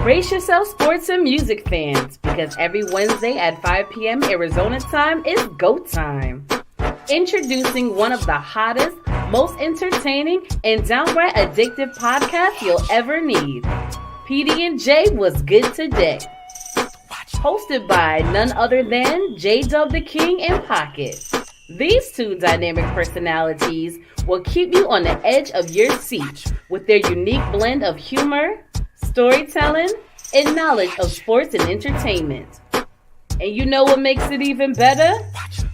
Brace yourself, sports and music fans, because every Wednesday at 5 p.m. Arizona time is go time. Introducing one of the hottest, most entertaining, and downright addictive podcasts you'll ever need. PD&J was good today. Hosted by none other than J-Dub the King and Pocket. These two dynamic personalities will keep you on the edge of your seat with their unique blend of humor, storytelling, and knowledge of sports and entertainment. And you know what makes it even better?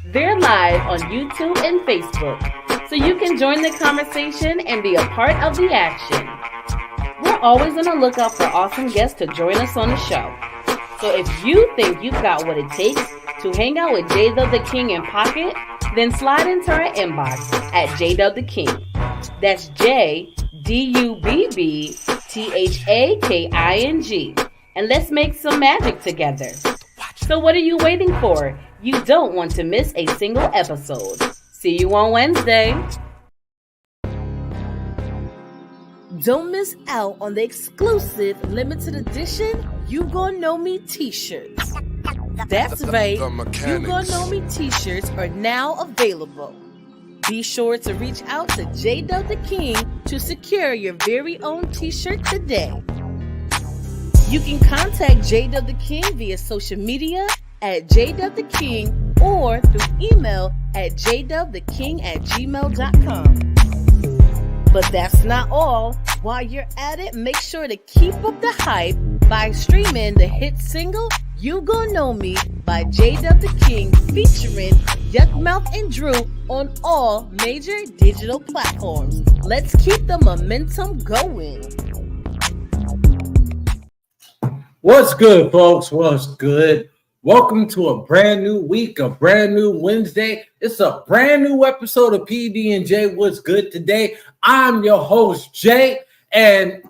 They're live on YouTube and Facebook, so you can join the conversation and be a part of the action. We're always on the lookout for awesome guests to join us on the show. So if you think you've got what it takes to hang out with J-Dub the King and Pocket, then slide into our inbox at J-Dub the King. That's JDUBBTHAKING. And let's make some magic together. So what are you waiting for? You don't want to miss a single episode. See you on Wednesday. Don't miss out on the exclusive limited edition You Gon' Know Me t-shirts. That's right, You Gon' Know Me t-shirts are now available. Be sure to reach out to J-Dub the King to secure your very own t-shirt today. You can contact J-Dub the King via social media at J-Dub the King or through email at jdubtheking@gmail.com. But that's not all. While you're at it, make sure to keep up the hype by streaming the hit single You Gon' Know Me by J-Dub the King featuring Yuckmouth and Drew on all major digital platforms. Let's keep the momentum going. What's good, folks? What's good? Welcome to a brand new week, a brand new Wednesday. It's a brand new episode of PD&J. What's good today? I'm your host, Jay, and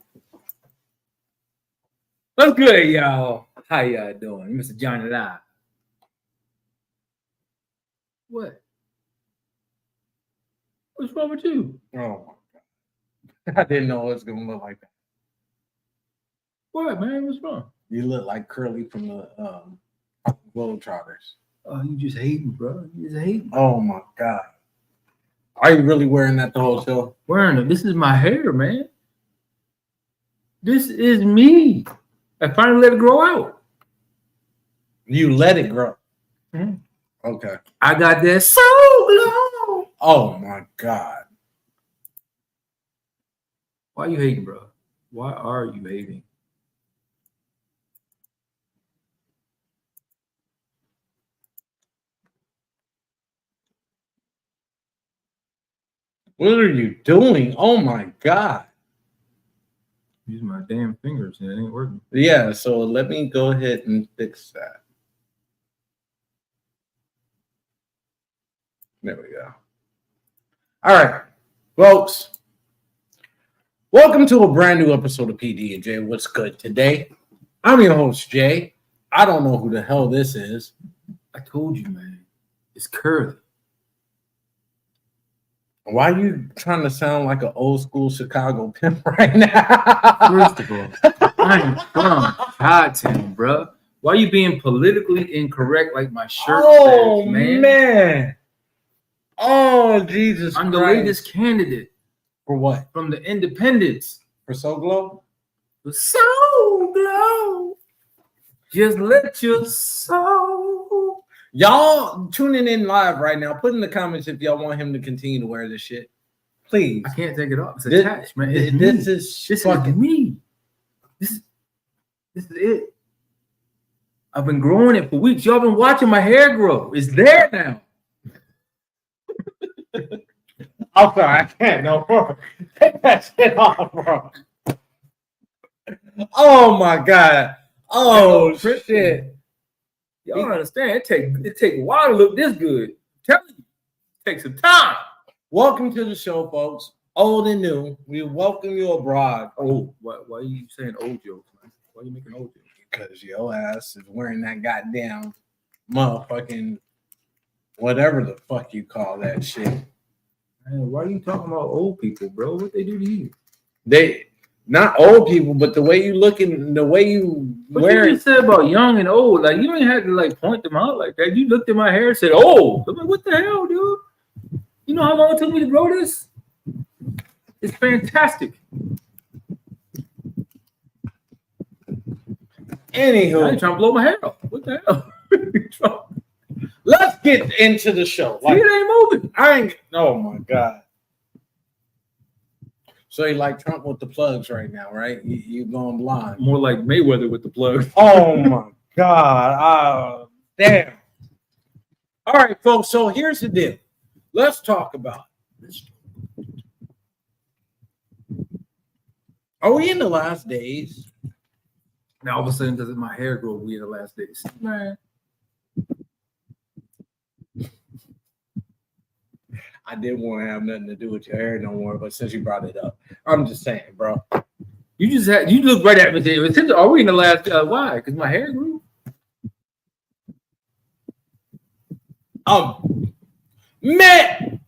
what's good, y'all? How y'all doing? Mr. Johnny Live. What? What's wrong with you? oh my God, I didn't know it was gonna look like that. What, man? What's wrong? You look like Curly from the Globetrotters. Oh, you just hating, bro. You just hating. Oh my God. Are you really wearing that the whole show? Wearing it. This is my hair, man. This is me. I finally let it grow out. You let it grow. Mm-hmm. Okay. I got that so long. Oh my God. Why are you hating, bro? Why are you hating? What are you doing? Oh my God. Using my damn fingers and it ain't working. Yeah, so let me go ahead and fix that. There we go. All right, folks. Welcome to a brand new episode of PD&J. What's good today? I'm your host, Jay. I don't know who the hell this is. I told you, man. It's Curly. Why are you trying to sound like an old school Chicago pimp right now? First of all, I am from Chi-Town, bro. Why are you being politically incorrect like my shirt says, man? Oh, Jesus I'm the Christ. latest candidate. For what? From the independents. For So Glow? For So Glow. Just let your soul. Y'all tuning in live right now, put in the comments if y'all want him to continue to wear this shit. Please. I can't take it off. It's attached, man. This is me. This is it. I've been growing it for weeks. Y'all been watching my hair grow. It's there now. I'm sorry, I can't no more. Take that shit off, bro. Oh my God. Oh shit. Y'all don't understand. It take a while to look this good. I'm telling you, it takes some time. Welcome to the show, folks. Old and new. We welcome you abroad. Oh, why are you saying old jokes, man? Why are you making old jokes? Because your ass is wearing that goddamn motherfucking whatever the fuck you call that shit. Man, why are you talking about old people, bro? What they do to you? not old people, but the way you looking, the way you What wearing. you just said about young and old, like you ain't had to like point them out like that. You looked at my hair and said, "Oh," I'm like, "What the hell, dude? You know how long it took me to grow this? It's fantastic." Anywho, I ain't trying to blow my hair off. What the hell? let's get into the show. Like, it ain't moving. I ain't. Oh my god. So you like Trump with the plugs right now, right? You going blind. More like Mayweather with the plug. Oh my god. Damn. All right, folks. So here's the deal. Let's talk about it. Are we in the last days? Now all of a sudden, does my hair grow? We in the last days, man. I didn't want to have nothing to do with your hair no more, but since you brought it up, I'm just saying, bro. You look right at me. Are we in the last? Why? Because my hair grew. Man,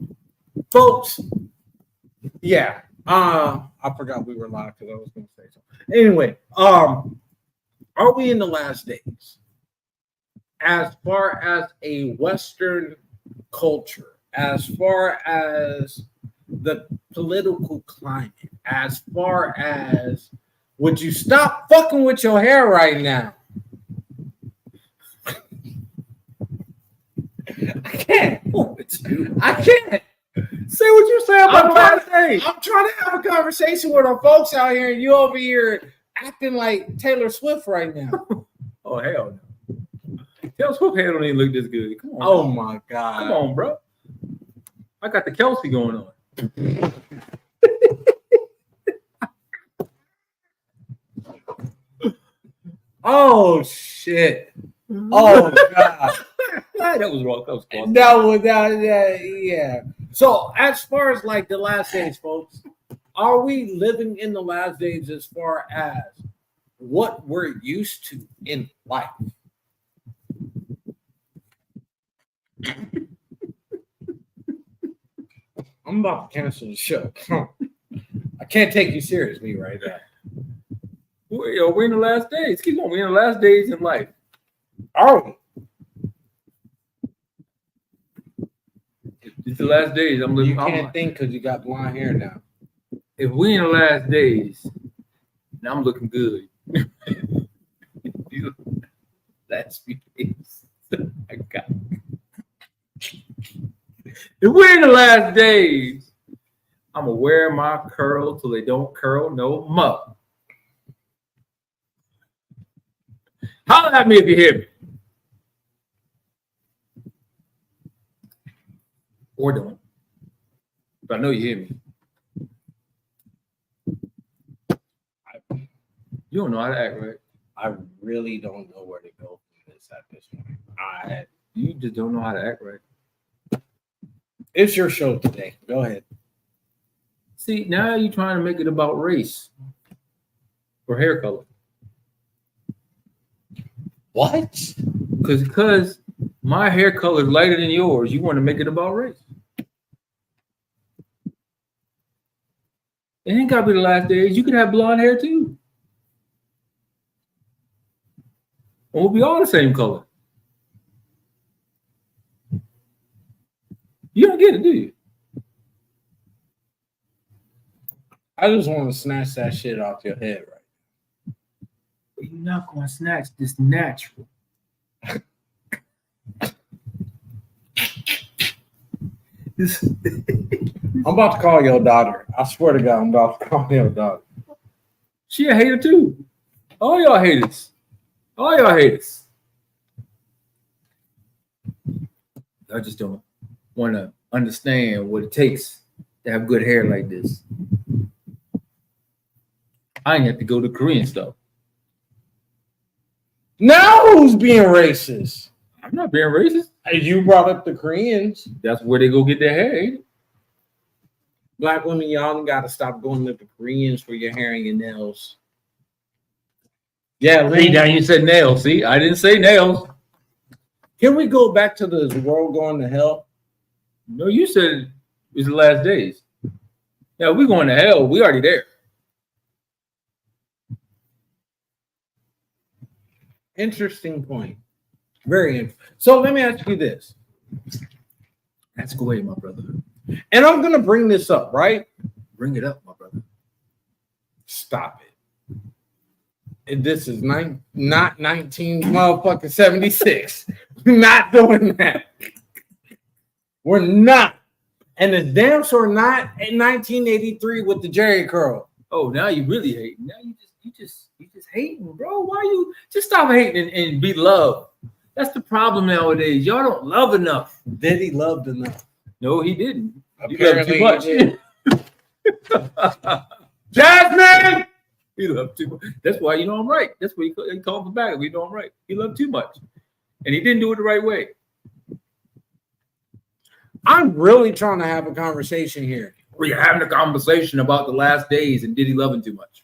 folks. Yeah. I forgot we were live because I was going to say something. Anyway, are we in the last days? As far as a Western culture, as far as the political climate, as far as would you stop fucking with your hair right now? I can't. I can't. Say what you say about last day. I'm trying to have a conversation with our folks out here, and you over here acting like Taylor Swift right now. Oh, hell no. Taylor Swift hair don't even look this good. Come on. Oh, my God. Come on, bro. I got the Kelsey going on. Oh, shit. Oh, God. That was wrong. Yeah. So, as far as like the last days, folks, are we living in the last days as far as what we're used to in life? I'm about to cancel the show. I can't take you seriously right now. We're in the last days. Keep on. We're in the last days in life. Are we? It's the last days. I'm living. You can't think because you got blonde hair now. If we in the last days, now I'm looking good. Last few days. I got it. If we're in the last days, I'm gonna wear my curl till they don't curl no more. Holler at me if you hear me. Or don't. But I know you hear me. You don't know how to act, right? I really don't know where to go from this at this point. You just don't know how to act, right? It's your show today. Go ahead. See, now you're trying to make it about race or hair color. What? Because my hair color is lighter than yours, you want to make it about race. It ain't got to be the last days. You can have blonde hair too. And we'll be all the same color. You don't get it, do you? I just want to snatch that shit off your head right now. But you're not going to snatch this natural. I'm about to call your daughter. I swear to God, I'm about to call your daughter. She a hater too. All y'all haters. All y'all haters. I just don't want to understand what it takes to have good hair like this. I ain't have to go to Korean stuff. Now who's being racist? I'm not being racist. Hey, you brought up the Koreans. That's where they go get their hair, ain't it? Black women, y'all got to stop going to the Koreans for your hair and your nails. Yeah, See, now you said nails. See, I didn't say nails. Can we go back to the world going to hell? No, you said it's the last days. Yeah, we're going to hell. We already there. Interesting point. Very interesting. So let me ask you this. That's go away, my brother. And I'm gonna bring this up, right? Bring it up, my brother. Stop it. And this is not 19 motherfucking 76. We're not doing that. We're not. And it's damn sure not in 1983 with the Jerry curl. Oh, now you really hate. Now you just hating, bro. Why you just stop hating and be loved? That's the problem nowadays. Y'all don't love enough. Did he loved enough? No, he didn't. Apparently he loved too much. Jasmine! He loved too much. That's why you know I'm right. That's why he called him back. We know I'm right. He loved too much. And he didn't do it the right way. I'm really trying to have a conversation here. We're having a conversation about the last days and did he love him too much?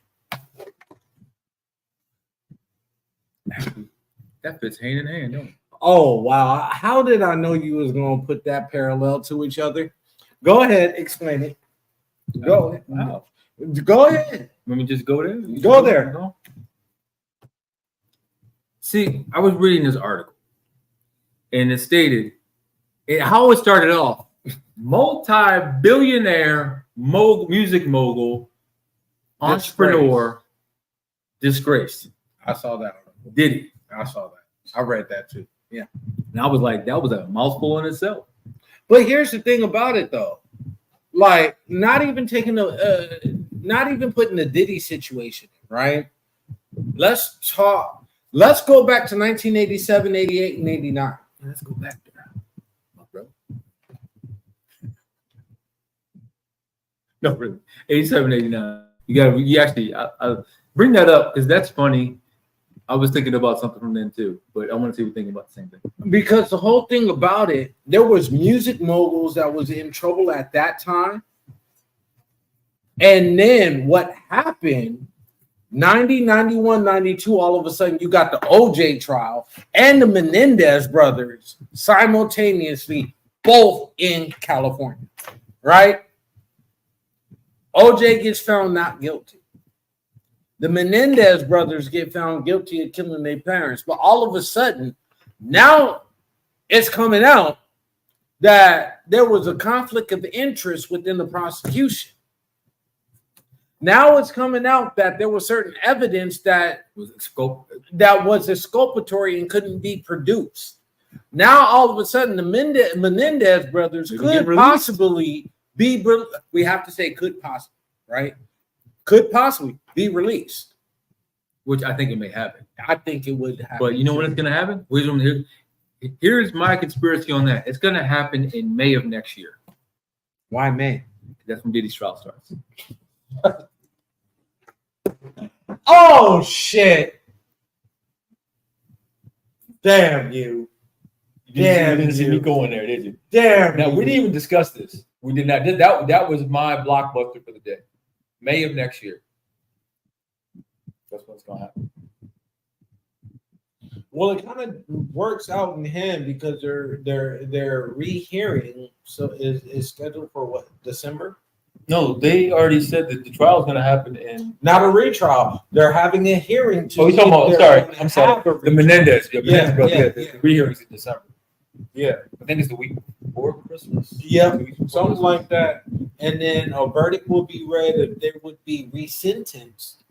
That fits hand in hand, don't it? Oh, wow. How did I know you was going to put that parallel to each other? Go ahead. Explain it. Go. Wow. Go ahead. Let me just go there. Go there. See, I was reading this article and it stated how it started off. Multi-billionaire music mogul, entrepreneur, disgraced. I saw that. Did he? I saw that. I read that too. Yeah. And I was like, that was a mouthful in itself. But here's the thing about it though. Like, not even putting the Diddy situation, right? Let's go back to 1987, 88, and 89. Let's go back to that, my brother. No, really. 87, 89. You actually I bring that up because that's funny. I was thinking about something from then too, but I want to see if you're thinking about the same thing. Because the whole thing about it, there was music moguls that was in trouble at that time. And then what happened, 90, 91, 92, all of a sudden you got the OJ trial and the Menendez brothers simultaneously, both in California, right? OJ gets found not guilty. The Menendez brothers get found guilty of killing their parents. But all of a sudden, now it's coming out that there was a conflict of interest within the prosecution. Now it's coming out that there was certain evidence that was exculpatory and couldn't be produced. Now all of a sudden, the Menendez brothers could possibly be. We have to say could possibly, right? Could possibly be released. Which I think it may happen. I think it would happen. But you know when it's going to happen? Here's my conspiracy on that. It's going to happen in May of next year. Why May? That's when Diddy's trial starts. Oh, shit. Damn you. You didn't see me going there, did you? Damn. Now, we didn't even discuss this. We did not. That was my blockbuster for the day. May of next year. That's what's going to happen. Well, it kind of works out in hand because they're rehearing. So is scheduled for what, December? No, they already said that the trial is going to happen in. Not a retrial. They're having a hearing. You're talking about. I'm sorry. The Menendez. The rehearings in December. Yeah, I think it's the week before Christmas. Yeah, something like that. And then a verdict will be read if they would be resentenced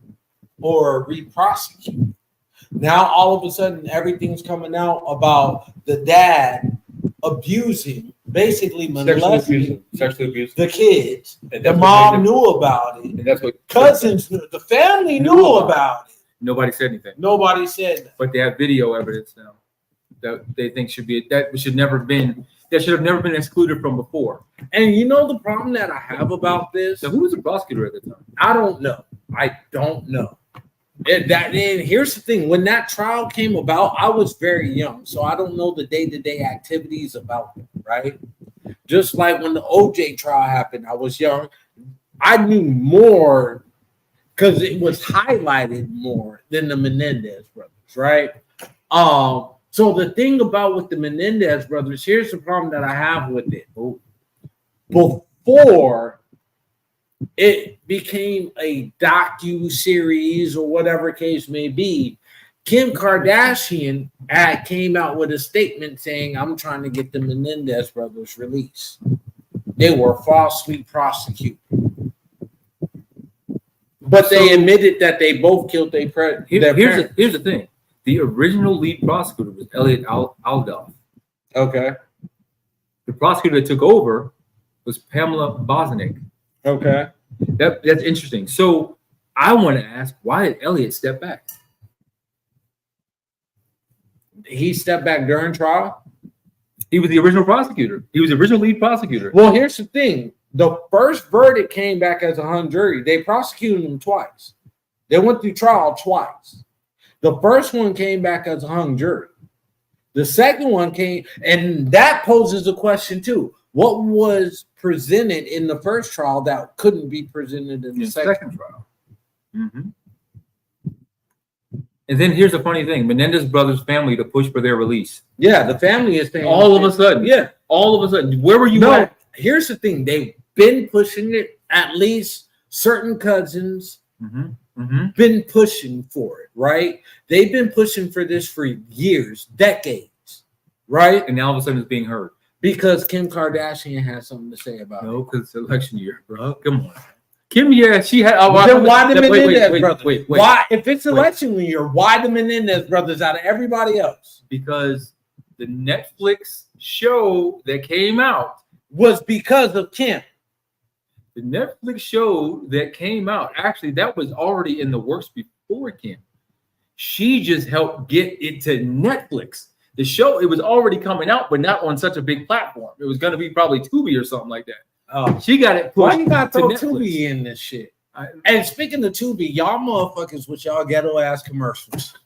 or re-prosecuted. Now, all of a sudden, everything's coming out about the dad abusing, basically molesting sexually abusing the kids. And the mom knew about it. And that's what cousins knew. The family knew about it. Nobody said anything. Nobody said that. But they have video evidence now that they think should have never been excluded from before. And you know the problem that I have about this? So who was the prosecutor at the time? I don't know. And here's the thing. When that trial came about, I was very young. So I don't know the day-to-day activities about it, right? Just like when the OJ trial happened, I was young. I knew more because it was highlighted more than the Menendez brothers, right? So the thing about with the Menendez brothers, here's the problem that I have with it. Before it became a docu-series or whatever case may be, Kim Kardashian came out with a statement saying, I'm trying to get the Menendez brothers released. They were falsely prosecuted. But they admitted that they both killed their parents. Here's the thing. The original lead prosecutor was Elliot Aldoff. Okay. The prosecutor that took over was Pamela Bosnick. Okay. That's interesting. So I want to ask, why did Elliot step back? He stepped back during trial? He was the original prosecutor. He was the original lead prosecutor. Well, here's the thing. The first verdict came back as a hung jury. They prosecuted him twice. They went through trial twice. The first one came back as a hung jury. The second one came, and that poses a question too. What was presented in the first trial that couldn't be presented in the second trial? Mm-hmm. And then here's the funny thing: Menendez brothers' family to push for their release. Yeah, the family is saying all of a sudden. Yeah, all of a sudden. Where were you at? Here's the thing: they've been pushing it. At least certain cousins been pushing for it, right? They've been pushing for this for years, decades, right? And now all of a sudden it's being heard because Kim Kardashian has something to say about it. No, because it's election year, bro. Come on. Kim, yeah, she had. Then why the Menendez brothers? Wait. Why, if it's election year, why the Menendez brothers out of everybody else? Because the Netflix show that came out was because of Kim. The Netflix show that came out, actually, that was already in the works before Kim. She just helped get it to Netflix. The show, it was already coming out, but not on such a big platform. It was going to be probably Tubi or something like that. Oh, she got it pushed. Why you got to throw Tubi in this shit? And speaking of Tubi, y'all motherfuckers with y'all ghetto ass commercials.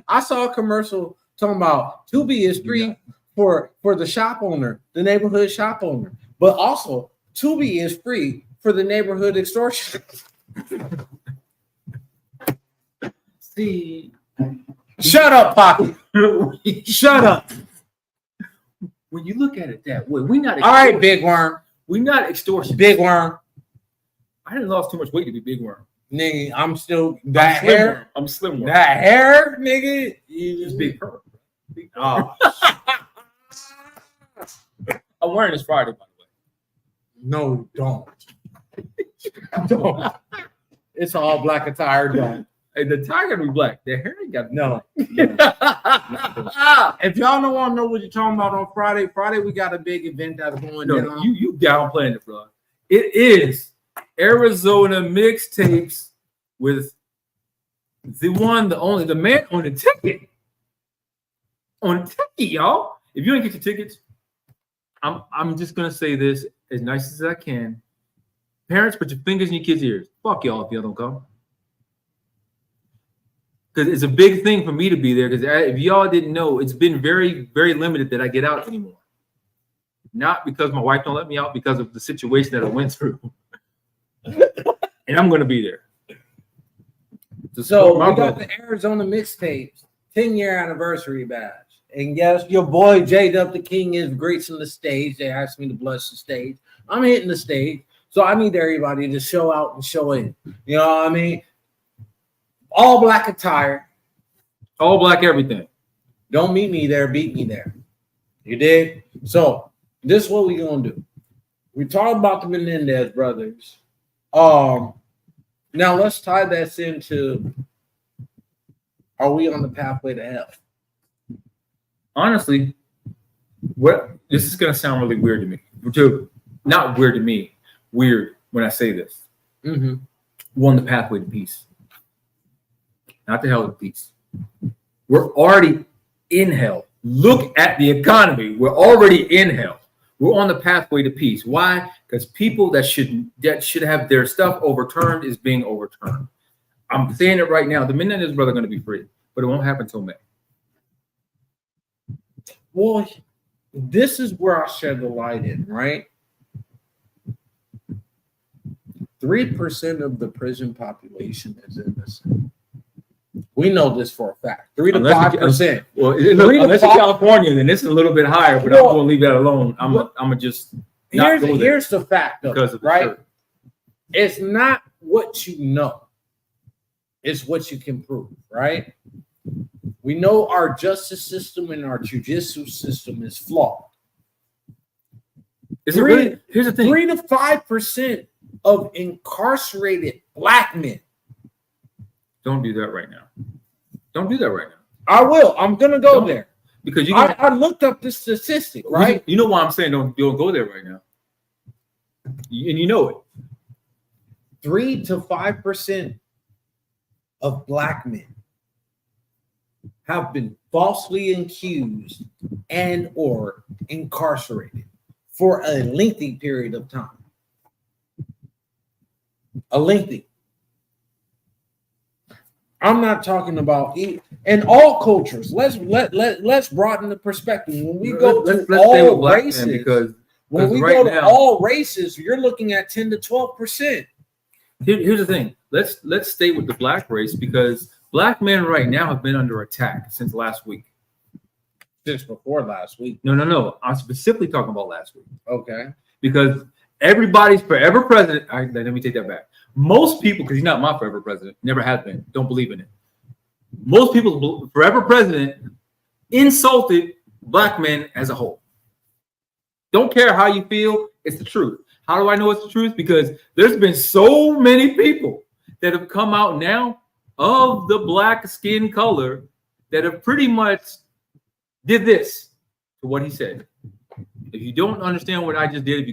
I saw a commercial talking about Tubi is free for the shop owner, the neighborhood shop owner, but also Tubi is free for the neighborhood extortion. See, shut up, Poppy. Shut up. When you look at it that way, we're not. All right, Big Worm. We're not extortion. Big Worm. I didn't lost too much weight to be Big Worm. Nigga, I'm still that hair. I'm slim worm. That hair, nigga. It's big purr. Oh. I'm wearing this Friday, by the way. No, don't. Don't. It's all black attire. Don't. Hey, the tie gotta be black. The hair ain't got no. If y'all don't want to know what you're talking about on Friday, we got a big event that's going down. No, you downplaying it, bro. It is Arizona mixtapes with the one, the only, the man on the ticket. On ticket, y'all. If you ain't get your tickets, I'm just gonna say this as nice as I can. Parents, put your fingers in your kids' ears. Fuck y'all if y'all don't come. Because it's a big thing for me to be there. Because if y'all didn't know, it's been very, very limited that I get out anymore. Not because my wife don't let me out, because of the situation that I went through. And I'm going to be there. So we got the Arizona mixtapes 10-year anniversary badge. And yes, your boy J-Dub the King is gracing the stage. They asked me to bless the stage. I'm hitting the stage. So I need everybody to show out and show in. You know what I mean? All black attire. All black everything. Don't meet me there, beat me there. You dig? So this is what we're going to do. We talked about the Menendez brothers. Now let's tie that into, are we on the pathway to hell? Honestly, this is going to sound really weird to me. Not weird to me. Weird when I say this. Mm-hmm. We're on the pathway to peace. Not to hell with peace. We're already in hell. Look at the economy. We're already in hell. We're on the pathway to peace. Why? Because people that should have their stuff overturned is being overturned. I'm saying it right now. The Menendez brothers are going to be free, but it won't happen until May. Well, this is where I shed the light in, right? 3% of the prison population is innocent. We know this for a fact. 3 to 5%. Well, unless you're California, then it's a little bit higher, but I'm going to leave that alone. I'm going to just not go there. Here's the fact, though, because of right? shirt. It's not what you know. It's what you can prove, right? We know our justice system and our judicial system is flawed. Is it really? Here's the thing: 3 to 5% of incarcerated black men. Don't do that right now. Don't do that right now. I will. I'm gonna go there because I looked up the statistic. Right? You know why I'm saying don't go there right now, and you know it. 3 to 5% of black men have been falsely accused and or incarcerated for a lengthy period of time. I'm not talking about in all cultures. Let's broaden the perspective. When we go to all races, because when we go to all races, you're looking at 10 to 12%. Here's the thing. Let's stay with the black race because black men right now have been under attack since last week. Since before last week. No. I'm specifically talking about last week. Okay. Because everybody's forever president. Let me take that back. Most people, because he's not my forever president, never has been. Don't believe in it. Most people's forever president insulted black men as a whole. Don't care how you feel. It's the truth. How do I know it's the truth? Because there's been so many people that have come out now of the black skin color that have pretty much did this to what he said. If you don't understand what I just did, if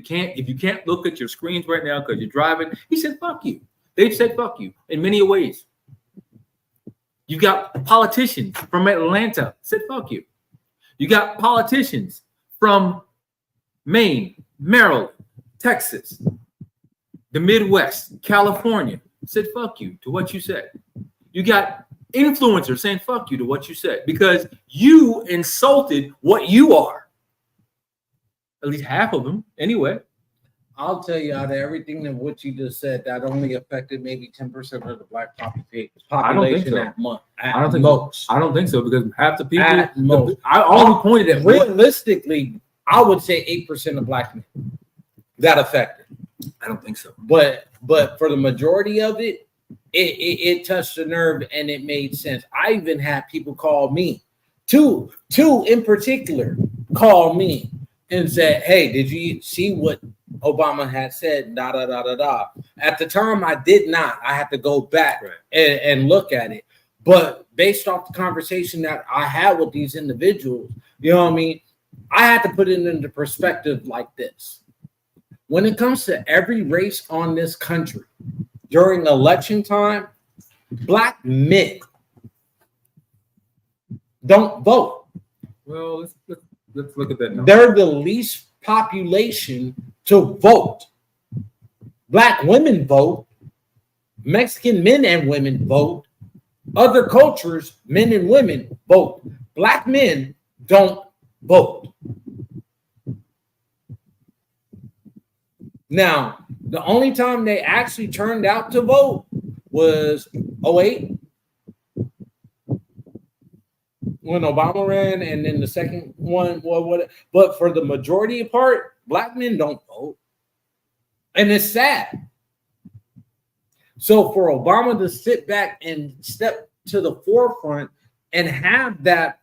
you can't look at your screens right now because you're driving, he said, fuck you. They've said fuck you in many ways. You got politicians from Atlanta said fuck you. You got politicians from Maine, Maryland, Texas, the Midwest, California said fuck you to what you said. You got influencers saying fuck you to what you said because you insulted what you are. At least half of them, anyway. I'll tell you, out of everything that what you just said, that only affected maybe 10% of the black population. I don't think so. I don't think so because half the people. At most. I only pointed at realistically, I would say 8% of black men that affected. I don't think so. But for the majority of it, it touched the nerve and it made sense. I even had people call me, two in particular, call me and said, hey, did you see what Obama had said? Da, da, da, da, da. At the time, I did not. I had to go back and look at it. But based off the conversation that I had with these individuals, you know what I mean? I had to put it into perspective like this. When it comes to every race on this country, during election time, black men don't vote. Well, let's look at that now. They're the least population to vote. Black women vote. Mexican men and women vote. Other cultures, men and women vote. Black men don't vote. Now, the only time they actually turned out to vote was 2008. When Obama ran, and then the second one, but for the majority part, black men don't vote. And it's sad. So for Obama to sit back and step to the forefront and have that,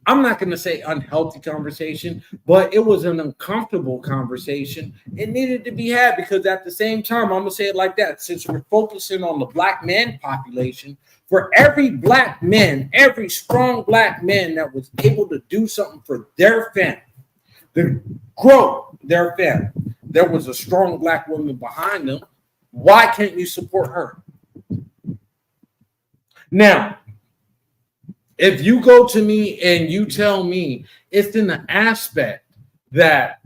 I'm not going to say unhealthy conversation, but it was an uncomfortable conversation. It needed to be had because at the same time, I'm going to say it like that. Since we're focusing on the black man population, for every black man, every strong black man that was able to do something for their family, to grow their family, there was a strong black woman behind them. Why can't you support her? Now, if you go to me and you tell me it's in the aspect that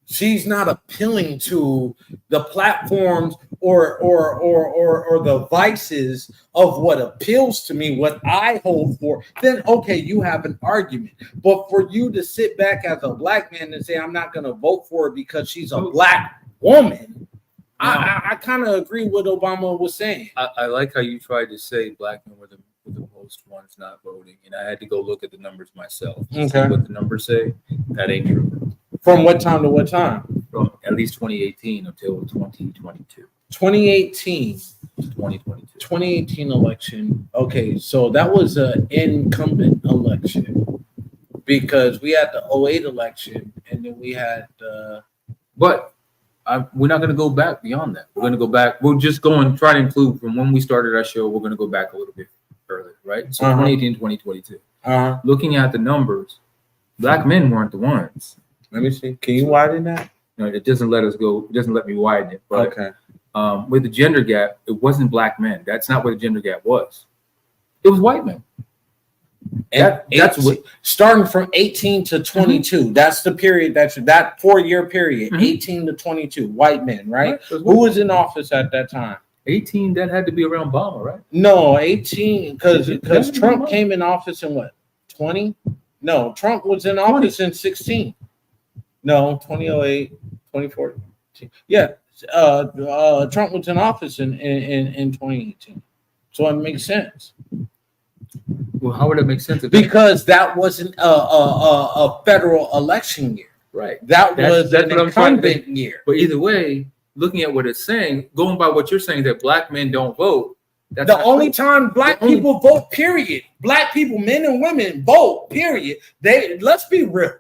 she's not appealing to the platforms or the vices of what appeals to me, what I hold for, then okay, you have an argument. But for you to sit back as a black man and say, I'm not going to vote for her because she's a black woman, I kind of agree with what Obama was saying. I like how you tried to say black men were the most ones not voting, and I had to go look at the numbers myself. Okay. What the numbers say, that ain't true. From what time to what time? From at least 2018 until 2022. 2018 2022. 2018 election. Okay, so that was an incumbent election because we had the 08 election and then we had But we're not going to go back beyond that. We're going to go back. We're just going to try to include from when we started our show. We're going to go back a little bit earlier, right? So 2018, 2022. Looking at the numbers, black men weren't the ones. Let me see. Can you widen that? No, it doesn't let us go. It doesn't let me widen it. But okay. With the gender gap, it wasn't black men. That's not what the gender gap was. It was white men. And that's what starting from 18 to 22. Mm-hmm. That's the period. That 4-year period. Mm-hmm. 18 to 22. White men, right? Who was in office at that time? 18. That had to be around Obama, right? No, 18 because Trump came in office in what? 20? No, Trump was in office in 16. No, 2008, 2014. Yeah, Trump was in office in 2018. So it makes sense. Well, how would it make sense? Because that wasn't a federal election year. Right. That's an incumbent year. But either way, looking at what it's saying, going by what you're saying, that black men don't vote. That's the only time black people vote, period. Black people, men and women, vote, period. Let's be real.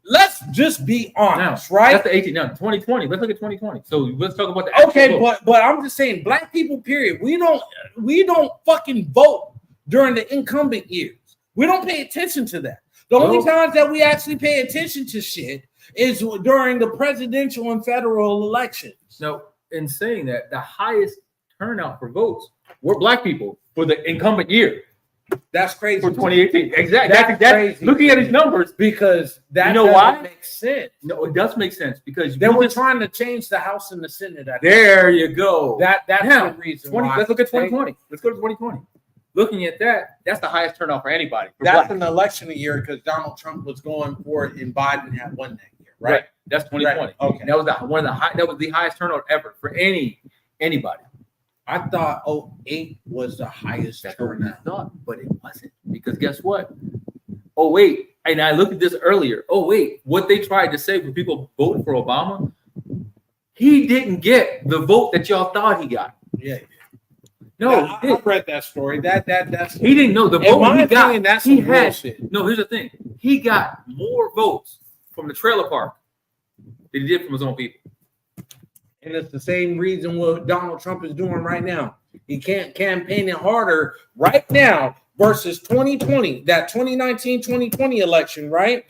Let's just be honest, now, right? That's the 18. Now, 2020. Let's look at 2020. So let's talk about the okay, but I'm just saying, black people, period. We don't fucking vote during the incumbent years. We don't pay attention to that. The only times that we actually pay attention to shit is during the presidential and federal elections. No, in saying that, the highest turnout for votes were black people for the incumbent year. That's crazy. For 2018. Exactly. That's crazy. Looking at his numbers. Because that you know why? Makes sense. No, it does make sense because they were trying to change the House and the Senate. There you go. That's the reason. Let's look at 2020. Let's go to 2020. Looking at that, that's the highest turnout for anybody. That's an election year because Donald Trump was going for it and Biden had won that year, right? That's 2020. Right. Okay. That was that was the highest turnout ever for anybody. I thought 08 was the highest turnout. But it wasn't. Because guess what? 08, and I looked at this earlier. 08, what they tried to say for people voting for Obama, he didn't get the vote that y'all thought he got. Yeah. No, I read that story. That's he didn't know the vote he got. That's he had bullshit. No, here's the thing. He got more votes from the trailer park than he did from his own people. And it's the same reason what Donald Trump is doing right now. He can't campaign it harder right now versus 2020, that 2019-2020 election, right?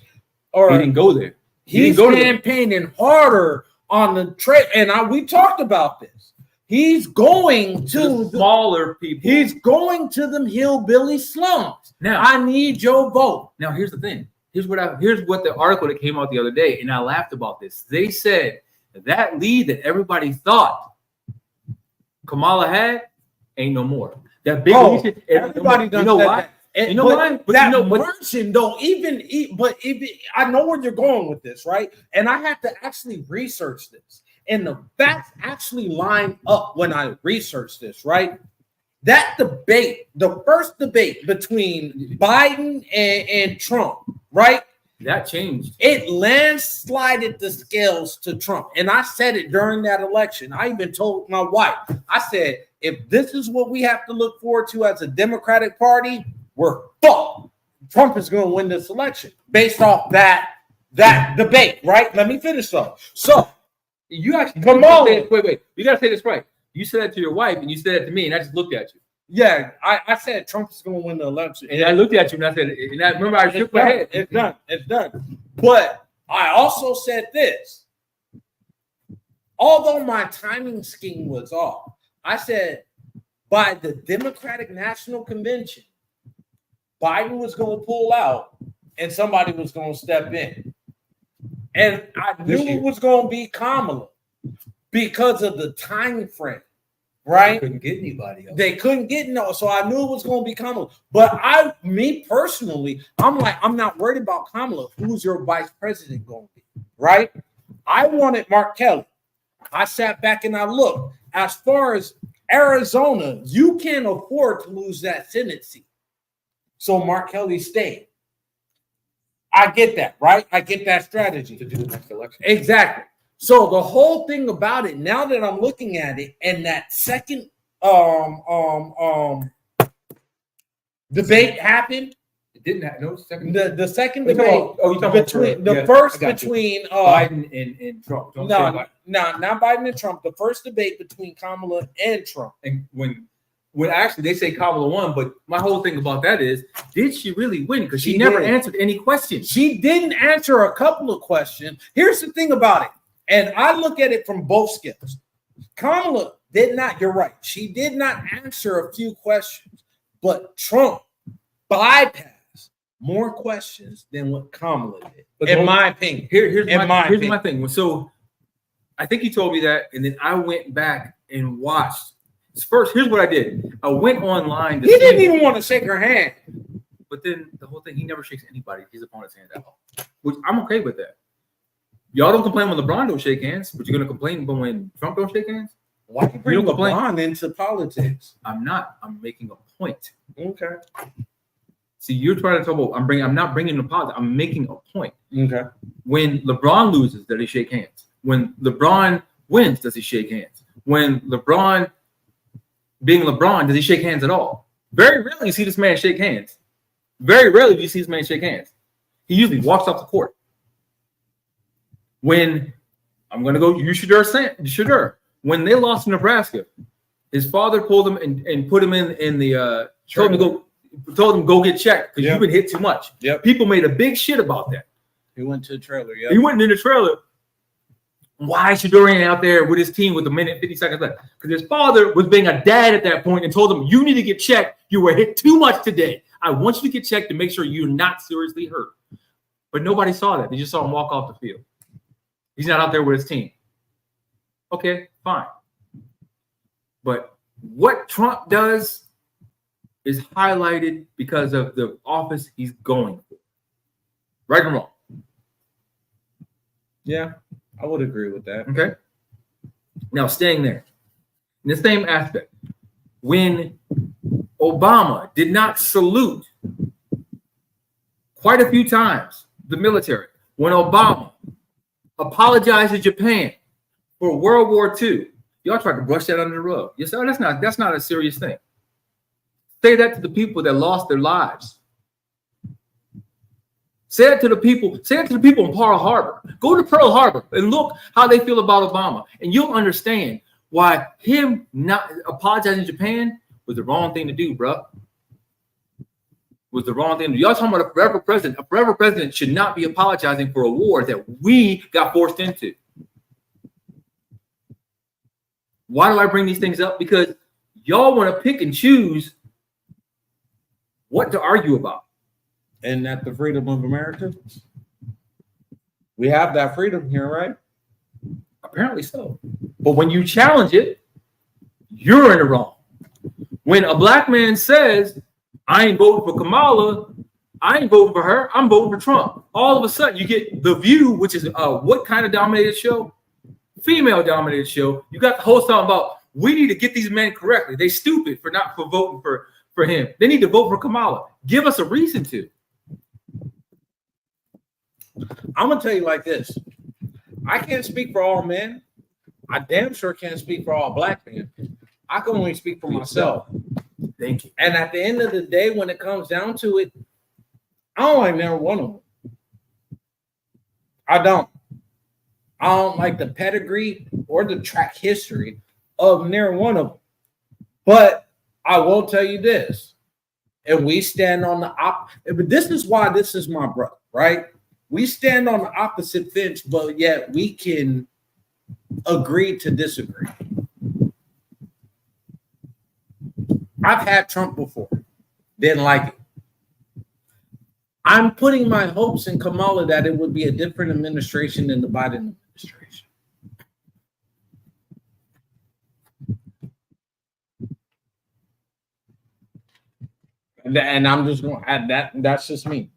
Or he didn't go there. He's campaigning harder on the trade. And we talked about this. He's going to the smaller people. He's going to them hillbilly slums. Now, I need your vote. Now, here's the thing. Here's what the article that came out the other day, and I laughed about this. They said that lead that everybody thought Kamala had ain't no more. That big lead, everybody does. You know why? You know why? But that version don't even eat. But I know where you're going with this, right? And I have to actually research this. And the facts actually line up when I research this, right? That debate, the first debate between Biden and Trump, right? That changed. It landslided the scales to Trump. And I said it during that election. I even told my wife, I said, if this is what we have to look forward to as a Democratic Party, we're fucked. Trump is going to win this election based off that debate, right? Let me finish though. So, you actually come on. Wait. You gotta say this right. You said that to your wife, and you said that to me, and I just looked at you. Yeah, I said Trump is going to win the election, and I looked at you, and I said, and I remember I shook my head. It's done. But I also said this. Although my timing scheme was off, I said by the Democratic National Convention, Biden was going to pull out, and somebody was going to step in. And I knew it was going to be Kamala because of the time frame, right? They couldn't get anybody else. They couldn't get no, so I knew it was going to be Kamala. But me personally, I'm not worried about Kamala. Who's your vice president going to be, right? I wanted Mark Kelly. I sat back and I looked. As far as Arizona, you can't afford to lose that Senate seat. So Mark Kelly stayed. I get that, right? I get that strategy. To do the next election. Exactly. So the whole thing about it, now that I'm looking at it, and that second debate happened. It didn't have no second. The second You debate between the first between Biden and Trump. No, not Biden and Trump. The first debate between Kamala and Trump. And when actually they say Kamala won, but my whole thing about that is, did she really win? Because she never answered any questions. She didn't answer a couple of questions. Here's the thing about it, and I look at it from both skills. Kamala did not. You're right. She did not answer a few questions, but Trump bypassed more questions than what Kamala did, in my opinion. Here's my thing. So I think he told me that, and then I went back and watched. First, here's what I did. I went online. He didn't even want to shake her hand. But then the whole thing, he never shakes his opponent's hand at all, which I'm okay with that. Y'all don't complain when LeBron don't shake hands, but you're going to complain when Trump don't shake hands? Why you bring LeBron into politics? I'm not. I'm making a point. Okay. See, you're trying to talk about, I'm not bringing the politics. I'm making a point. Okay. When LeBron loses, does he shake hands? When LeBron wins, does he shake hands? When LeBron, being LeBron, does he shake hands at all? Very rarely you see this man shake hands. Very rarely do you see this man shake hands. He usually walks off the court. When I'm going to go, Shadur. When they lost to Nebraska, his father pulled him and put him in the told him go get checked because you've been hit too much. Yep. People made a big shit about that. He went to the trailer. Yeah. He went in the trailer. Why is Shadur out there with his team with a minute 50 seconds left? Because his father was being a dad at that point and told him, you need to get checked. You were hit too much today. I want you to get checked to make sure you're not seriously hurt. But nobody saw that. They just saw him walk off the field. He's not out there with his team. Okay, fine. But what Trump does is highlighted because of the office he's going for. Right or wrong? Yeah, I would agree with that. Okay. Now, staying there, in the same aspect, when Obama did not salute quite a few times the military, when Obama apologized to Japan for World War II, y'all tried to brush that under the rug. You said, that's not a serious thing. Say that to the people that lost their lives. Say it to the people in Pearl Harbor. Go to Pearl Harbor and look how they feel about Obama, and you'll understand why him not apologizing to Japan was the wrong thing to do, bro. Was the wrong thing to do. Y'all talking about a forever president. A forever president should not be apologizing for a war that we got forced into. Why do I bring these things up? Because y'all want to pick and choose what to argue about. And that the freedom of America? We have that freedom here, right? Apparently so. But when you challenge it, you're in the wrong. When a black man says, I ain't voting for Kamala, I ain't voting for her, I'm voting for Trump. All of a sudden, you get The View, which is what kind of dominated show? Female dominated show. You got the host talking about, we need to get these men correctly. They stupid for voting for him. They need to vote for Kamala. Give us a reason to. I'm gonna tell you like this. I can't speak for all men. I damn sure can't speak for all black men. I can only speak for myself. Thank you. And at the end of the day, when it comes down to it, I don't like never one of them. I don't like the pedigree or the track history of near one of them. But I will tell you this, and we stand on the but this is why this is my brother, right? We stand on the opposite fence, but yet we can agree to disagree. I've had Trump before. Didn't like it. I'm putting my hopes in Kamala that it would be a different administration than the Biden administration. And I'm just going to add that. That's just me.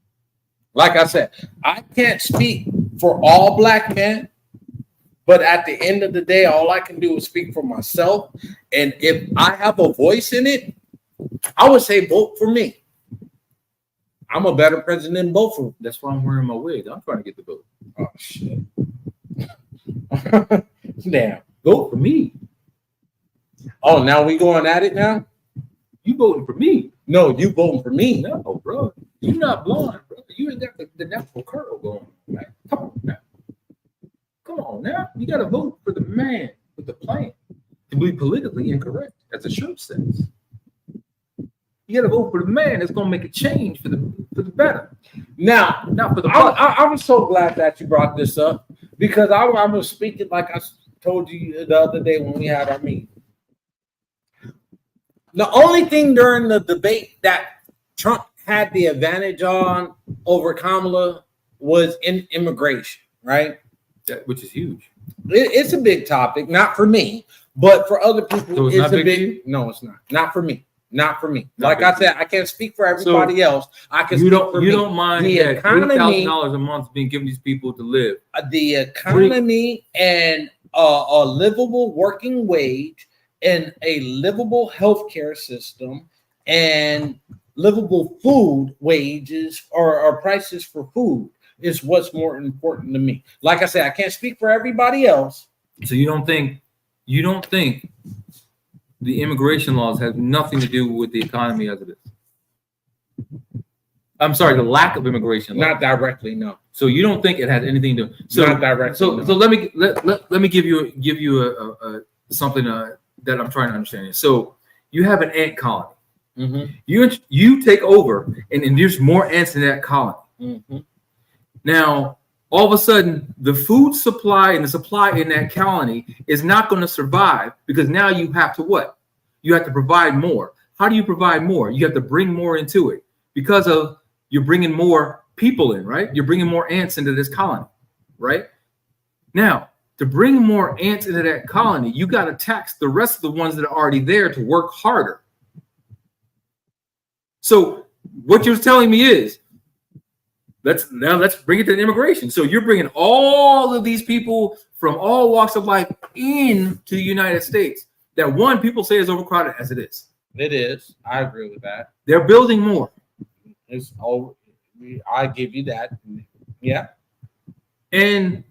Like I said, I can't speak for all black men, but at the end of the day, all I can do is speak for myself. And if I have a voice in it, I would say vote for me. I'm a better president than both of them. That's why I'm wearing my wig. I'm trying to get the vote. Oh, shit. Damn. Vote for me. Oh, now we going at it now? You voting for me? No, you voting for me. No, bro. You're not blonde, bro. You ain't got the natural curl going. Right? Come on now. Come on now. You got to vote for the man with the plan to be politically incorrect, as the shirt says. You got to vote for the man that's going to make a change for the better. Now, not for the I'm so glad that you brought this up because I was speaking like I told you the other day when we had our meeting. The only thing during the debate that Trump had the advantage on over Kamala was in immigration, right? Which is huge. It's a big topic, not for me, but for other people, so it's a big. No, it's not. Not for me. Not for me. Like I said, I can't speak for everybody else. I can. You don't mind the economy, $8,000 a month being given these people to live. The economy and a livable working wage and a livable healthcare system and livable food wages or prices for food is what's more important to me. Like I said, I can't speak for everybody else. So you don't think the immigration laws have nothing to do with the economy as it is? I'm sorry, the lack of immigration laws. Not directly, no. So you don't think it has anything to do? So not directly. So no. So let me give you a something that I'm trying to understand. So you have an ant colony. Mm-hmm. You take over, and there's more ants in that colony. Mm-hmm. Now, all of a sudden, the food supply and the supply in that colony is not going to survive because now you have to what? You have to provide more. How do you provide more? You have to bring more into it because of you're bringing more people in, right? You're bringing more ants into this colony, right? Now, to bring more ants into that colony, you got to tax the rest of the ones that are already there to work harder. So what you're telling me is, let's bring it to immigration. So you're bringing all of these people from all walks of life into the United States. That one, people say is overcrowded as it is. It is. I agree with that. They're building more. It's all. I give you that. Yeah. And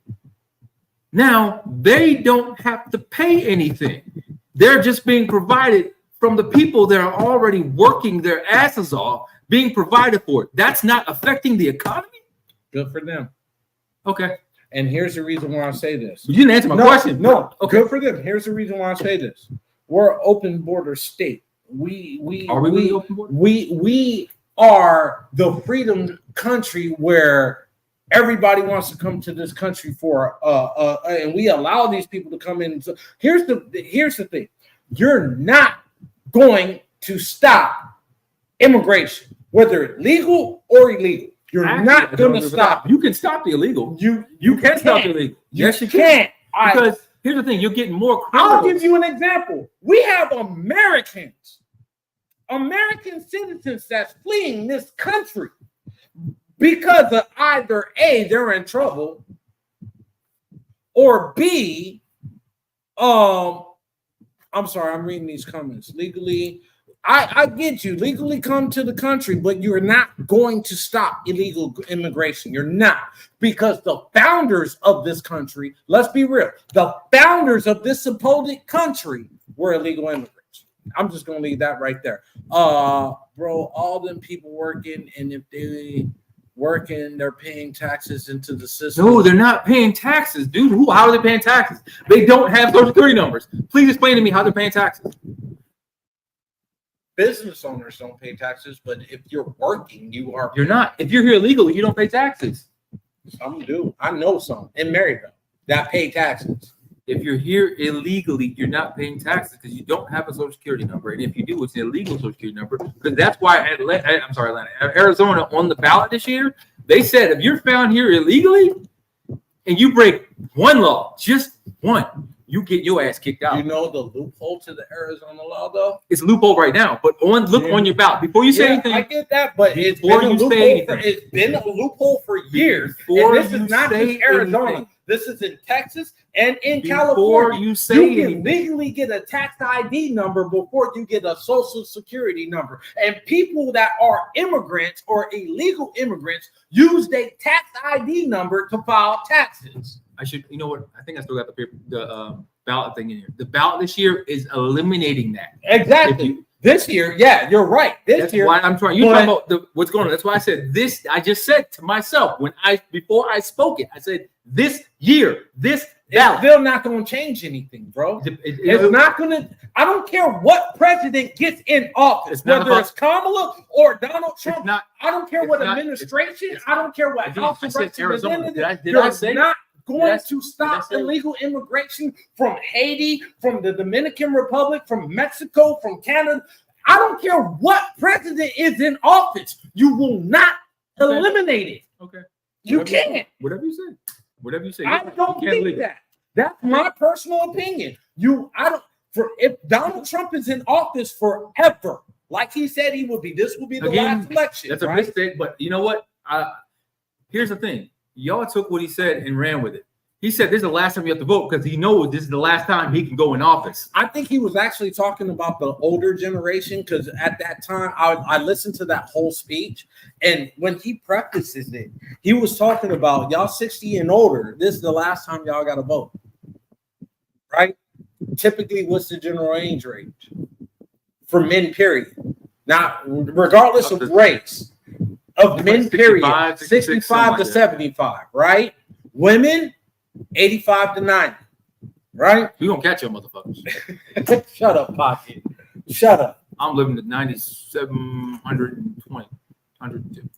now they don't have to pay anything. They're just being provided from the people that are already working their asses off, being provided for. That's not affecting the economy? Good for them. Okay. And here's the reason why I say this. You didn't answer my question. No. Okay. Good for them. Here's the reason why I say this. We're an open border state. We are the freedom country where everybody wants to come to this country for and we allow these people to come in. So here's the thing. You're not going to stop immigration, whether it's legal or illegal. You're not going to stop. You can stop the illegal. You can stop the illegal. Yes, you can. Because here's the thing: you're getting more criminals. I'll give you an example. We have American citizens that's fleeing this country because of either A, they're in trouble, or B, I'm sorry, I'm reading these comments. Legally, I get you. Legally come to the country, but you're not going to stop illegal immigration. You're not. Because the founders of this country, let's be real, the founders of this supposed country were illegal immigrants. I'm just going to leave that right there. Bro, all them people working, and if they working, they're paying taxes into the system. No, they're not paying taxes, dude. How are they paying taxes? They don't have Social Security numbers. Please explain to me how they're paying taxes. Business owners don't pay taxes, but if you're working, you are. You're not. If you're here illegally, you don't pay taxes. Some do. I know some in Maryville that pay taxes. If you're here illegally, you're not paying taxes because you don't have a Social Security number. And if you do, it's an illegal Social Security number. Because that's why Arizona on the ballot this year, they said if you're found here illegally and you break one law, just one, you get your ass kicked out. You know the loophole to the Arizona law, though? It's a loophole right now, but look on your ballot. Before you say anything. I get that, but it's been a loophole for years. And this is not just Arizona. Anything. This is in Texas and in California. You can legally get a tax ID number before you get a Social Security number. And people that are immigrants or illegal immigrants use their tax ID number to file taxes. You know what? I think I still got the paper, ballot thing in here. The ballot this year is eliminating that. Exactly. This year, yeah, you're right. That's why I'm trying. You're talking about what's going on. That's why I said this. I just said to myself before I spoke it, I said this year, this ballot. It's still not going to change anything, bro. It's not going to. I don't care what president gets in office, whether it's Kamala or Donald Trump. I don't care what administration. I don't care what House of Representatives. Did I say not going to stop illegal immigration from Haiti, from the Dominican Republic, from Mexico, from Canada. I don't care what president is in office. You will not eliminate it. Okay. You can't. Whatever you say. Whatever you say. I don't think that. That's my personal opinion. If Donald Trump is in office forever, like he said he would be, this will be the last election. That's a mistake, but you know what? Here's the thing. Y'all took what he said and ran with it. He said this is the last time you have to vote because he knows this is the last time he can go in office. I think he was actually talking about the older generation because at that time, I listened to that whole speech. And when he prefaces it, he was talking about y'all 60 and older. This is the last time y'all got to vote. Right? Typically, what's the general age range? For men, period. Now, regardless of race. Of men, period, 65 to 75, right? Women, 85 to 90, right? We gonna catch y'all motherfuckers. Shut up, Pocket. Shut up. I'm living at 9720, 102.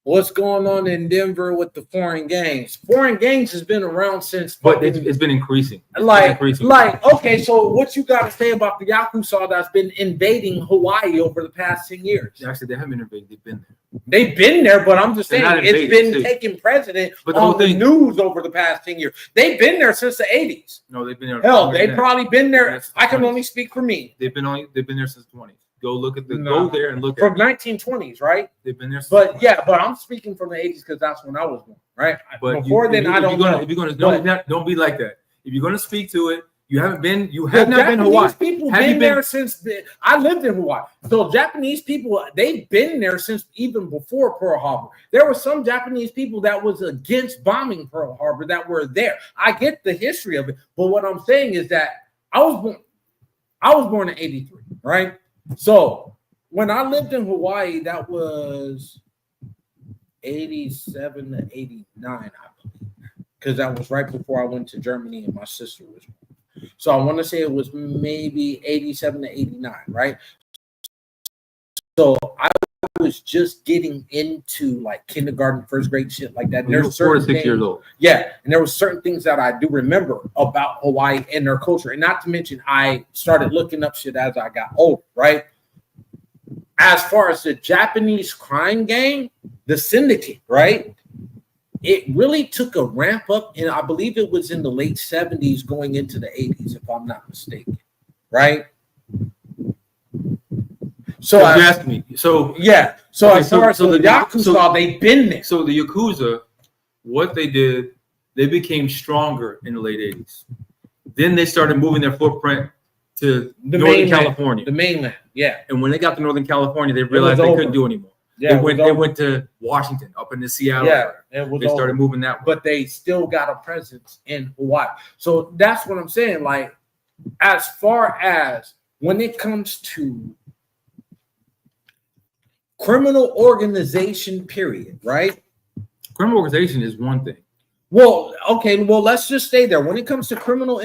What's going on in Denver with the foreign gangs? Foreign gangs has been around since, but it's been increasing. Okay, so what you got to say about the Yakuza that's been invading Hawaii over the past 10 years? Actually, they haven't been invaded. They've been there. They've been there, but I'm just saying it's been taking precedent on the news over the past 10 years. They've been there since the 80s. No, they've been there. Hell, they've probably been there. I can only speak for me. They've been there since the 20s. Go look at go there and look from 1920s, right? They've been there. But I'm speaking from the 80s because that's when I was born, right? But before then, I don't know. If you're gonna don't be like that. If you're gonna speak to it, you have not been Hawaii. People been there since I lived in Hawaii. So Japanese people, they've been there since even before Pearl Harbor. There were some Japanese people that was against bombing Pearl Harbor that were there. I get the history of it, but what I'm saying is that I was born in 83, right? So when I lived in Hawaii, that was 87 to 89, I believe, because that was right before I went to Germany and my sister was born. So I want to say it was maybe 87 to 89, right? So I was just getting into like kindergarten, first grade shit like that. There's 4 to 6 years old. Yeah, and there were certain things that I do remember about Hawaii and their culture. And not to mention, I started looking up shit as I got older, right? As far as the Japanese crime gang, the syndicate, right? It really took a ramp up, and I believe it was in the late 70s going into the 80s, if I'm not mistaken, right? So you asked me. So yeah. So okay, as far as the Yakuza, they've been there. So the Yakuza, what they did, they became stronger in the late 80s. Then they started moving their footprint to Northern California. The mainland, yeah. And when they got to Northern California, they realized they couldn't do anymore. Yeah, they went to Washington, up into Seattle. Yeah, they started moving that way. But they still got a presence in Hawaii. So that's what I'm saying. Like, as far as when it comes to criminal organization, period, right? Criminal organization is one thing. Well, okay. Well, let's just stay there. When it comes to criminal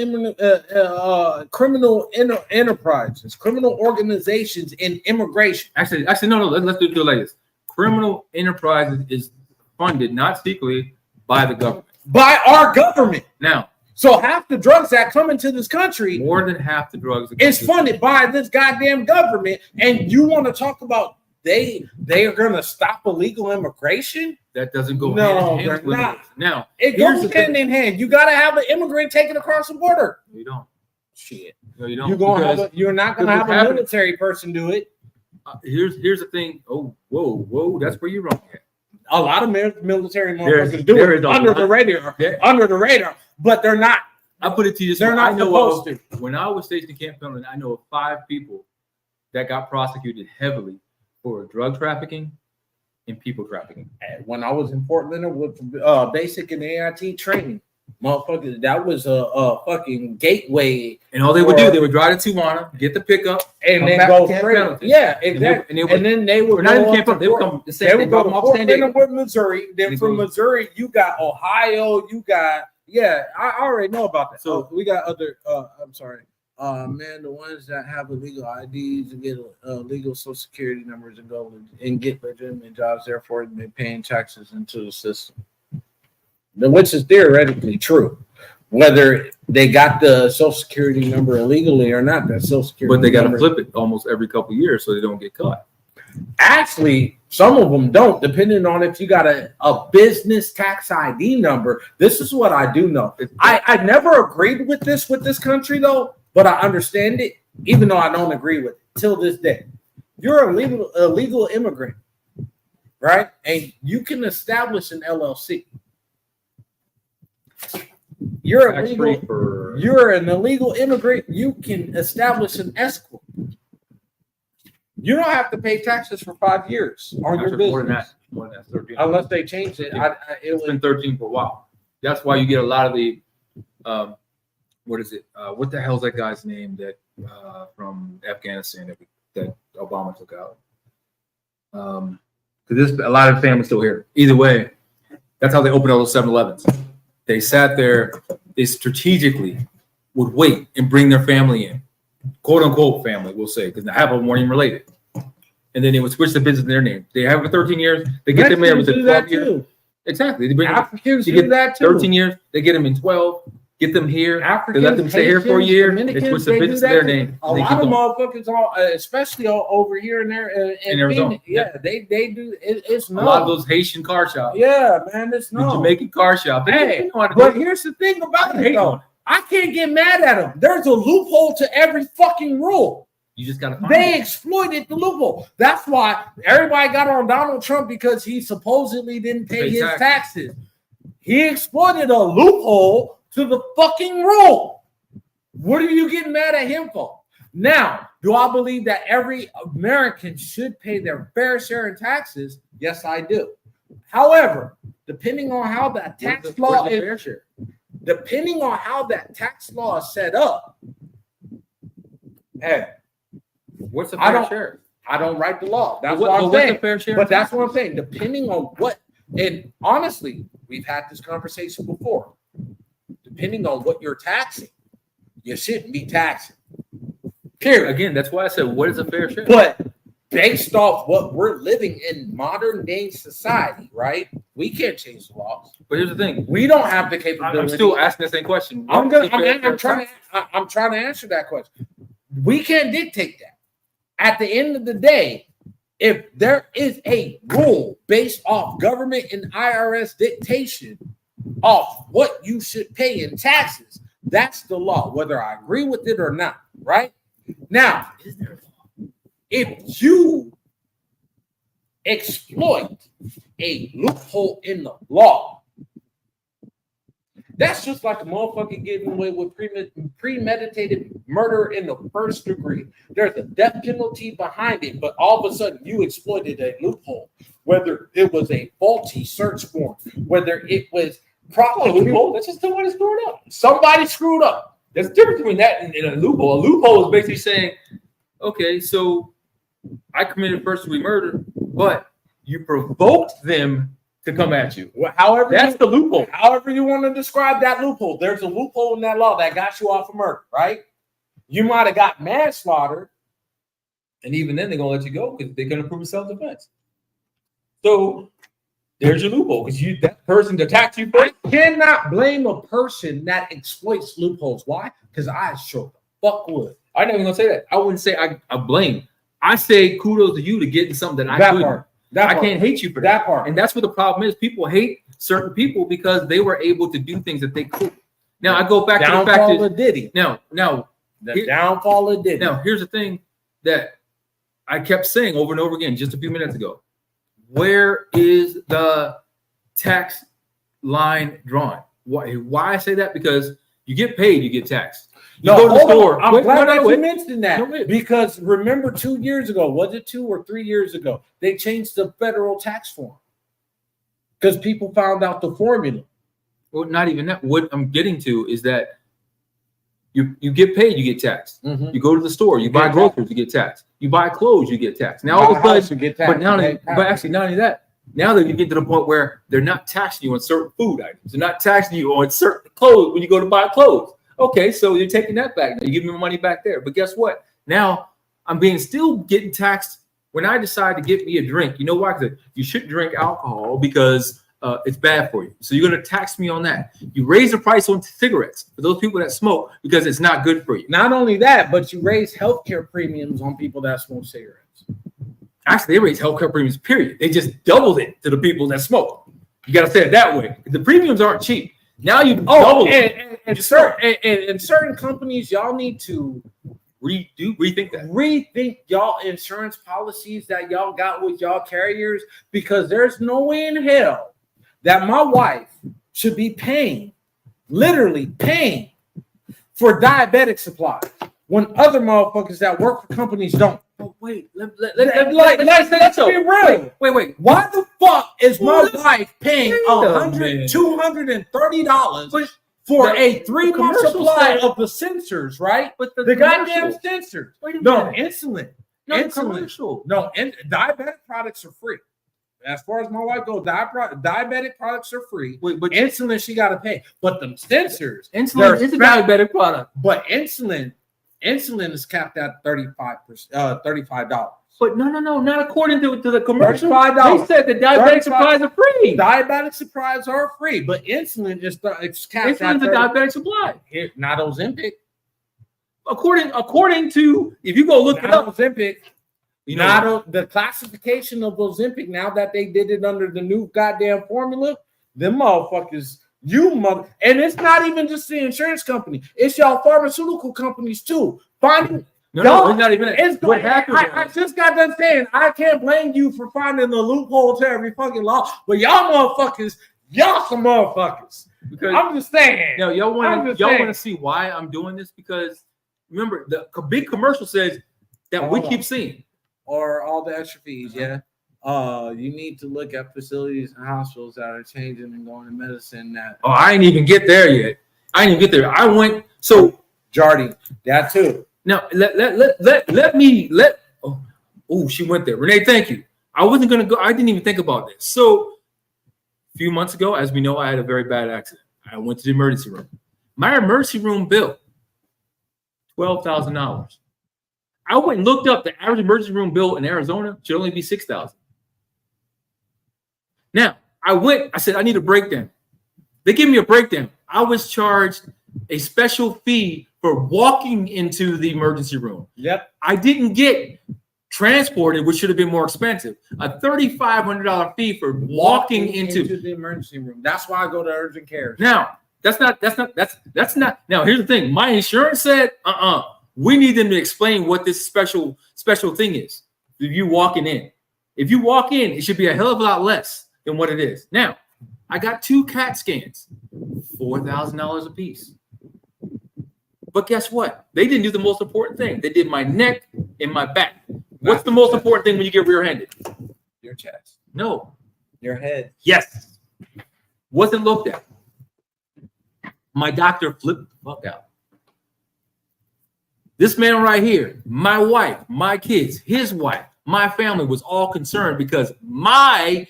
enterprises, criminal organizations, and immigration. Actually, no. Let's do it like this. Criminal enterprises is funded not secretly by the government. By our government. Now, so half the drugs that come into this country, more than half the drugs, is funded by this goddamn government. And you want to talk about they are going to stop illegal immigration? That doesn't go hand in hand with not. It. Now, it goes hand in hand. You got to have an immigrant taken across the border. No, you don't. Shit. No, you don't. You're not going to have a military person do it. Here's the thing. Oh, whoa. That's where you're wrong at. A lot of military motherfuckers do it under the radar, but they're not. I put it to you this way. They're not supposed to. When I was stationed in Camp Pendleton, I know of 5 people that got prosecuted heavily for drug trafficking and people trafficking. When I was in Fort Leonard with basic and AIT training, Motherfucker, that was a fucking gateway. And all they would do, they would drive to Tijuana, get the pickup, and then go straight. Yeah, exactly. And then they would not even Camp Pendleton. They would come. They would go to Fort Leonard, Missouri. Then from Missouri, you got Ohio. You got I already know about that. So we got other. I'm sorry. Man, the ones that have illegal IDs and get legal Social Security numbers and go and get legitimate jobs, therefore they're paying taxes into the system, which is theoretically true. Whether they got the Social Security number illegally or not, that Social Security. But they got to flip it almost every couple of years so they don't get caught. Actually, some of them don't, depending on if you got a business tax ID number. This is what I do know. I never agreed with this country though, but I understand it, even though I don't agree with it till this day. You're a legal immigrant, right? And you can establish an LLC. You're an illegal immigrant. You can establish an S corp. You don't have to pay taxes for 5 years on your business. More than that, 13. Unless they changed it. Yeah. It's been 13 for a while. That's why you get a lot of the, what is it? What the hell's that guy's name that from Afghanistan that Obama took out? Because a lot of families still here. Either way, that's how they opened all those 7-Elevens. They sat there. They strategically would wait and bring their family in, quote unquote family, we'll say, because half of them weren't even related. And then they would switch the business in their name. They have it for 13 years. They get them in within 12 years. Exactly. They bring Africans do that too. 13 years. They get them in 12. Get them here. Africans, they let them stay here for a year. They switch the business in their name. A lot of motherfuckers, especially over here in Arizona. Yeah, they do. It's a lot of those Haitian car shops. Yeah, man, it's no. Jamaican car shop. Hey, but here's the thing about it though. I can't get mad at them. There's a loophole to every fucking rule. You just gotta find They exploited the loophole. That's why everybody got on Donald Trump because he supposedly didn't pay his taxes. He exploited a loophole to the fucking rule. What are you getting mad at him for? Now, do I believe that every American should pay their fair share in taxes? Yes, I do. However, depending on how that tax law is, depending on how that tax law is set up, hey, what's the fair share? I don't write the law. That's what I'm saying. Fair share but that's what I'm saying. Depending on what, and honestly, we've had this conversation before. Depending on what you're taxing, you shouldn't be taxing. Period. Again, that's why I said, what is a fair share? But based off what we're living in modern day society, right? We can't change the laws. But here's the thing: we don't have the capability. I'm still asking the same question. I'm trying to answer that question. We can't dictate that. At the end of the day, if there is a rule based off government and IRS dictation off what you should pay in taxes, that's the law, whether I agree with it or not, right? Now, if you exploit a loophole in the law, that's just like a motherfucker getting away with premeditated murder in the first degree. There's a death penalty behind it, but all of a sudden you exploited a loophole, whether it was a faulty search warrant, whether it was proper loophole. That's just somebody screwed up. Somebody screwed up. There's a difference between that and a loophole. A loophole is basically saying, okay, so I committed first-degree murder, but you provoked them to come at you. Well, however, that's the loophole. However you want to describe that loophole, there's a loophole in that law that got you off of murder, right? You might have got manslaughter, and even then they're gonna let you go because they're gonna prove self-defense. So there's your loophole because that person attacked you first. I cannot blame a person that exploits loopholes. Why? Because I sure the fuck would. I'm not even gonna say that. I wouldn't say I blame. I say kudos to you to getting something that I couldn't. I can't hate you for that part. And that's what the problem is. People hate certain people because they were able to do things that they couldn't. Now I go back to the fact that Diddy. The downfall of Diddy. Now here's the thing that I kept saying over and over again just a few minutes ago. Where is the tax line drawn? Why I say that? Because you get paid, you get taxed. You go to the store. I'm glad that you mentioned that because remember 2 years ago, was it 2 or 3 years ago? They changed the federal tax form because people found out the formula. Well, not even that. What I'm getting to is that you get paid, you get taxed. Mhm. You go to the store, you buy groceries, you get taxed. You buy clothes, you get taxed. Now all of a sudden, you get taxed. but actually not only that. Now that you get to the point where they're not taxing you on certain food items, they're not taxing you on certain clothes when you go to buy clothes. Okay, so you're taking that back. Now you give me money back there. But guess what? Now I'm still getting taxed when I decide to get me a drink. You know why? Because you shouldn't drink alcohol because it's bad for you. So you're going to tax me on that. You raise the price on cigarettes for those people that smoke because it's not good for you. Not only that, but you raise healthcare premiums on people that smoke cigarettes. Actually, they raise healthcare premiums, period. They just doubled it to the people that smoke. You got to say it that way. The premiums aren't cheap. Now you double it. And certain companies, y'all need to rethink that. Rethink y'all insurance policies that y'all got with y'all carriers, because there's no way in hell that my wife should be literally paying for diabetic supplies when other motherfuckers that work for companies don't. Oh, wait, let's be real. Wait. Why the fuck is my wife paying $100, $230 for a 3-month supply of the sensors, right? But the goddamn sensors. No, insulin. Commercial. No, and diabetic products are free. As far as my wife goes, diabetic products are free. Wait, but insulin she got to pay. But them sensors, insulin is a diabetic product. But insulin is capped at $35. But no, not according to the commercial. $35. They said the diabetic supplies are free. Diabetic supplies are free, but insulin is capped at a diabetic supply. Here, not Ozempic. According to, if you go look it up, Ozempic. The classification of Ozempic, now that they did it under the new goddamn formula, them motherfuckers, and it's not even just the insurance company, it's y'all pharmaceutical companies too. No, it's not even. What happened? I just got done saying I can't blame you for finding a loophole to every fucking law, but y'all some motherfuckers. Because I'm just saying. No, y'all want to see why I'm doing this? Because remember, the big commercial says that we keep seeing. Or all the extra fees, yeah. You need to look at facilities and hospitals that are changing and going to medicine. I ain't even get there yet. I went Jardine, that too. Now she went there. Renee, thank you. I wasn't gonna go. I didn't even think about this. So a few months ago, as we know, I had a very bad accident. I went to the emergency room. My emergency room bill, $12,000. I went and looked up the average emergency room bill in Arizona should only be $6,000. Now, I said, I need a breakdown. They give me a breakdown. I was charged a special fee for walking into the emergency room. Yep. I didn't get transported, which should have been more expensive. A $3,500 fee for walking into the emergency room. That's why I go to urgent care. Now, that's not. Now, here's the thing. My insurance said, we need them to explain what this special thing is. If you walking in, it should be a hell of a lot less than what it is. Now, I got 2 CAT scans, $4,000 a piece. But guess what? They didn't do the most important thing. They did my neck and my back. What's the most important thing when you get rear-handed? Your chest. No. Your head. Yes. Wasn't looked at. My doctor flipped the fuck out. This man right here, my wife, my kids, his wife, my family was all concerned because my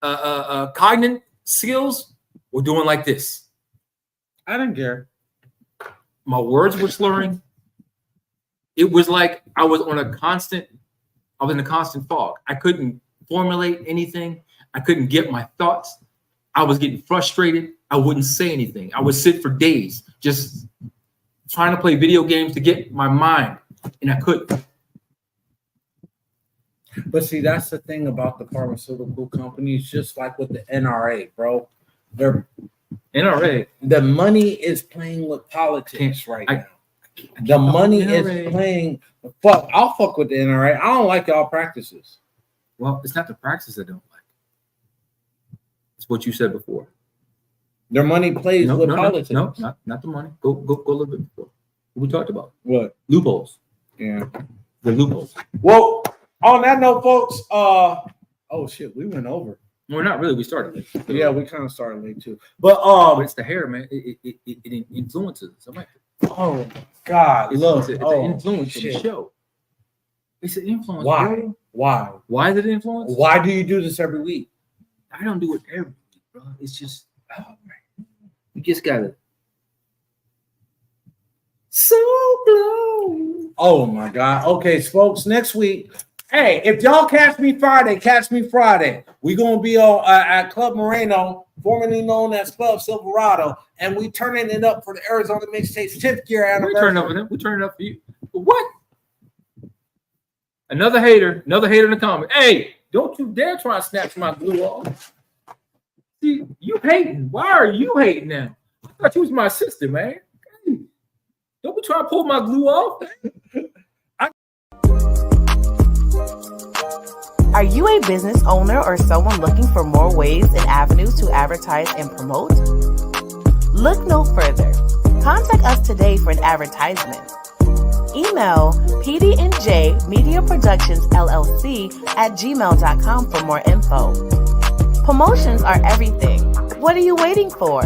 cognitive skills were doing like this. I didn't care. My words were slurring. It was like I was in a constant fog. I couldn't formulate anything. I couldn't get my thoughts. I was getting frustrated. I wouldn't say anything. I would sit for days just trying to play video games to get my mind, and I couldn't. But see, that's the thing about the pharmaceutical companies, just like with the NRA, bro. They're NRA. The money is playing with politics right now. The money is playing. Fuck, I'll fuck with the NRA. I don't like y'all practices. Well, it's not the practice I don't like. It's what you said before. Their money plays with politics. No, not the money. Go a little bit before. What we talked about. What? Loopholes. Yeah. The loopholes. Well, on that note, folks, oh shit, we went over. Well, not really. We started late. Yeah, we kind of started late too. But it's the hair, man. It influences. I'm like, oh God, look, it's an influence of the show. It's an influence. Why? Bro. Why? Why is it an influence? Why do you do this every week? I don't do it every week, bro. It's just, oh man, you just gotta. So close. Oh my God. Okay, folks. Next week. Hey, if y'all catch me Friday. We're gonna be on at Club Moreno, formerly known as Club Silverado, and we turning it up for the Arizona Mixtape's 10th year anniversary. We turn it up for you. What? Another hater in the comment. Hey, don't you dare try to snatch my glue off. See, you hating. Why are you hating now? I thought you was my sister, man. Hey, don't be trying to pull my glue off. Are you a business owner or someone looking for more ways and avenues to advertise and promote? Look no further. Contact us today for an advertisement. Email PD&J Media Productions LLC at gmail.com for more info. Promotions are everything. What are you waiting for?